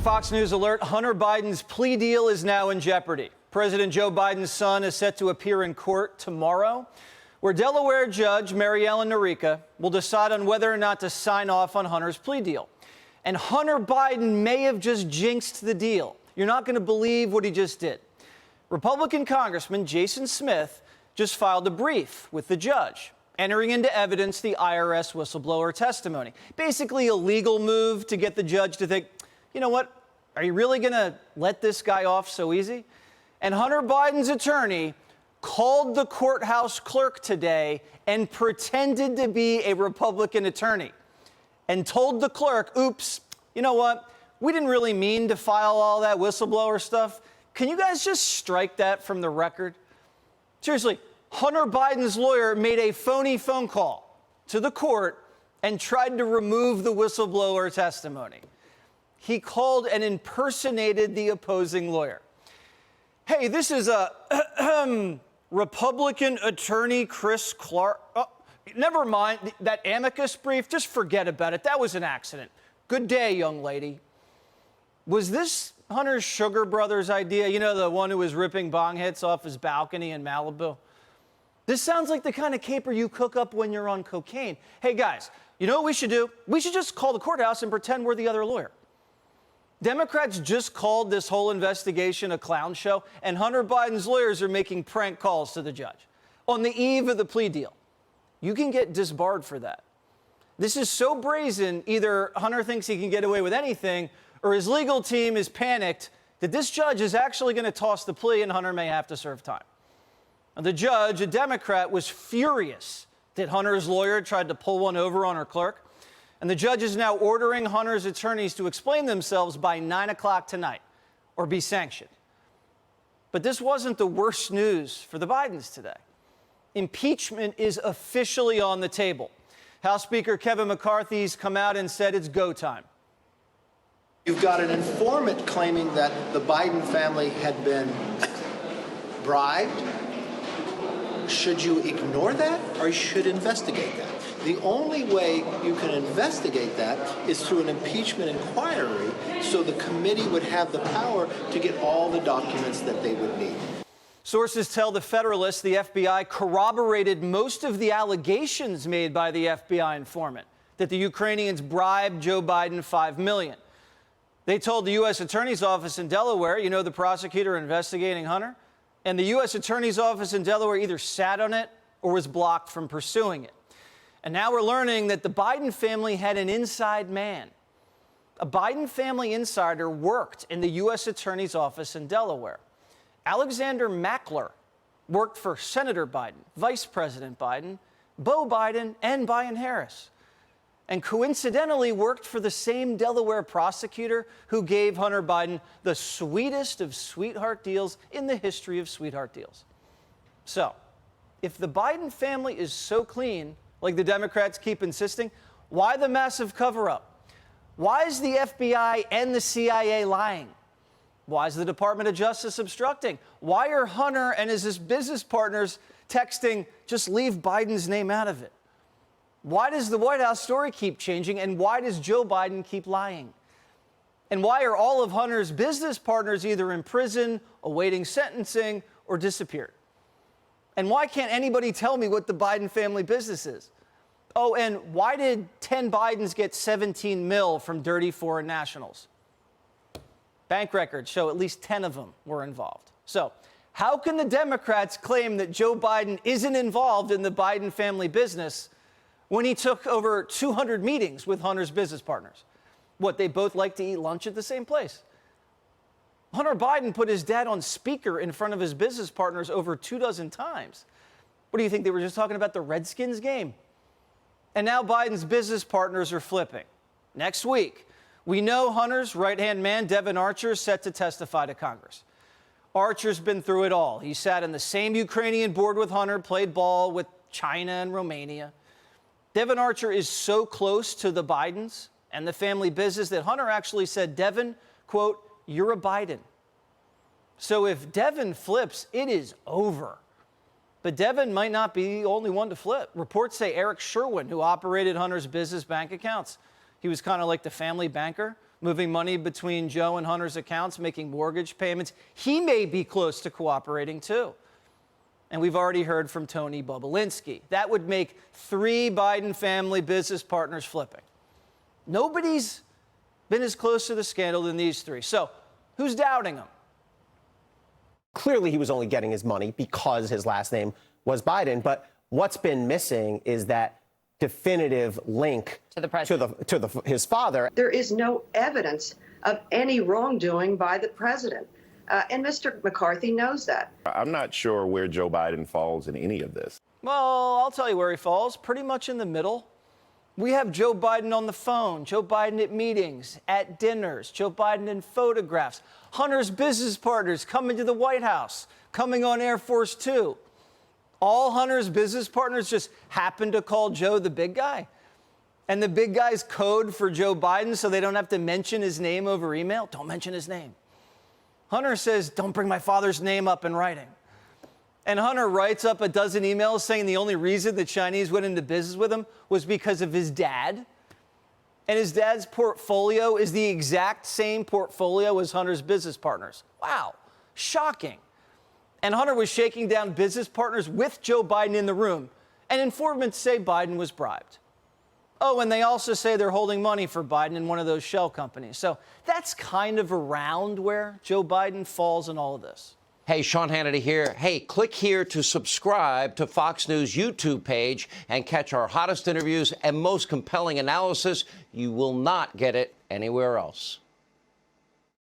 Fox News alert, Hunter Biden's plea deal is now in jeopardy. President Joe Biden's son is set to appear in court tomorrow, where Delaware Judge Mary Ellen Noreika will decide on whether or not to sign off on Hunter's plea deal. And Hunter Biden may have just jinxed the deal. You're not going to believe what he just did. Republican Congressman Jason Smith just filed a brief with the judge, entering into evidence the IRS whistleblower testimony. Basically a legal move to get the judge to think, you know what, are you really going to let this guy off so easy? And Hunter Biden's attorney called the courthouse clerk today and pretended to be a Republican attorney and told the clerk, oops, you know what, we didn't really mean to file all that whistleblower stuff. Can you guys just strike that from the record? Seriously, Hunter Biden's lawyer made a phony phone call to the court and tried to remove the whistleblower testimony. He called and impersonated the opposing lawyer. Hey, this is a Republican attorney Chris Clark. Oh, never mind, that amicus brief, just forget about it. That was an accident. Good day, young lady. Was this Hunter's Sugar Brothers idea? You know, the one who was ripping bong hits off his balcony in Malibu? This sounds like the kind of caper you cook up when you're on cocaine. Hey, guys, you know what we should do? We should just call the courthouse and pretend we're the other lawyer. Democrats just called this whole investigation a clown show, and Hunter Biden's lawyers are making prank calls to the judge on the eve of the plea deal. You can get disbarred for that. This is so brazen, either Hunter thinks he can get away with anything, or his legal team is panicked that this judge is actually going to toss the plea and Hunter may have to serve time. Now, the judge, a Democrat, was furious that Hunter's lawyer tried to pull one over on her clerk. And the judge is now ordering Hunter's attorneys to explain themselves by 9 o'clock tonight or be sanctioned. But this wasn't the worst news for the Bidens today. Impeachment is officially on the table. House Speaker Kevin McCarthy's come out and said it's go time. You've got an informant claiming that the Biden family had been bribed. Should you ignore that or you should investigate that? The only way you can investigate that is through an impeachment inquiry, so the committee would have the power to get all the documents that they would need. Sources tell the Federalist the FBI corroborated most of the allegations made by the FBI informant that the Ukrainians bribed Joe Biden $5 million. They told the U.S. Attorney's Office in Delaware, you know, the prosecutor investigating Hunter, and the U.S. Attorney's Office in Delaware either sat on it or was blocked from pursuing it. And now we're learning that the Biden family had an inside man. A Biden family insider worked in the U.S. Attorney's Office in Delaware. Alexander Mackler worked for Senator Biden, Vice President Biden, Beau Biden, and Brian Harris. And coincidentally worked for the same Delaware prosecutor who gave Hunter Biden the sweetest of sweetheart deals in the history of sweetheart deals. So, if the Biden family is so clean, like the Democrats keep insisting, why the massive cover-up? Why is the FBI and the CIA lying? Why is the Department of Justice obstructing? Why are Hunter and his business partners texting, just leave Biden's name out of it? Why does the White House story keep changing, and why does Joe Biden keep lying? And why are all of Hunter's business partners either in prison, awaiting sentencing, or disappeared? And why can't anybody tell me what the Biden family business is? Oh, and why did 10 Bidens get 17 mil from dirty foreign nationals? Bank records show at least 10 of them were involved. So how can the Democrats claim that Joe Biden isn't involved in the Biden family business when he took over 200 meetings with Hunter's business partners? What, they both like to eat lunch at the same place? Hunter Biden put his dad on speaker in front of his business partners over 24 times. What do you think? They were just talking about the Redskins game? And now Biden's business partners are flipping. Next week, we know Hunter's right-hand man, Devon Archer, is set to testify to Congress. Archer's been through it all. He sat in the same Ukrainian board with Hunter, played ball with China and Romania. Devon Archer is so close to the Bidens and the family business that Hunter actually said, Devon, quote, you're a Biden. So if Devon flips, it is over. But Devon might not be the only one to flip. Reports say Eric Sherwin, who operated Hunter's business bank accounts, he was kind of like the family banker, moving money between Joe and Hunter's accounts, making mortgage payments. He may be close to cooperating, too. And we've already heard from Tony Bobulinski. That would make 3 Biden family business partners flipping. Nobody's been as close to the scandal than these 3. So who's doubting him? Clearly, he was only getting his money because his last name was Biden. But what's been missing is that definitive link to the president, to his father. There is no evidence of any wrongdoing by the president. And Mr. McCarthy knows that. I'm not sure where Joe Biden falls in any of this. Well, I'll tell you where he falls, pretty much in the middle. We have Joe Biden on the phone, Joe Biden at meetings, at dinners, Joe Biden in photographs, Hunter's business partners coming to the White House, coming on Air Force Two. All Hunter's business partners just happen to call Joe the big guy. And the big guy's code for Joe Biden so they don't have to mention his name over email. Don't mention his name. Hunter says, don't bring my father's name up in writing. And Hunter writes up a dozen emails saying the only reason the Chinese went into business with him was because of his dad. And his dad's portfolio is the exact same portfolio as Hunter's business partners. Wow, shocking. And Hunter was shaking down business partners with Joe Biden in the room. And informants say Biden was bribed. Oh, and they also say they're holding money for Biden in one of those shell companies. So that's kind of around where Joe Biden falls in all of this. Hey, Sean Hannity here. Hey, click here to subscribe to Fox News YouTube page and catch our hottest interviews and most compelling analysis. You will not get it anywhere else.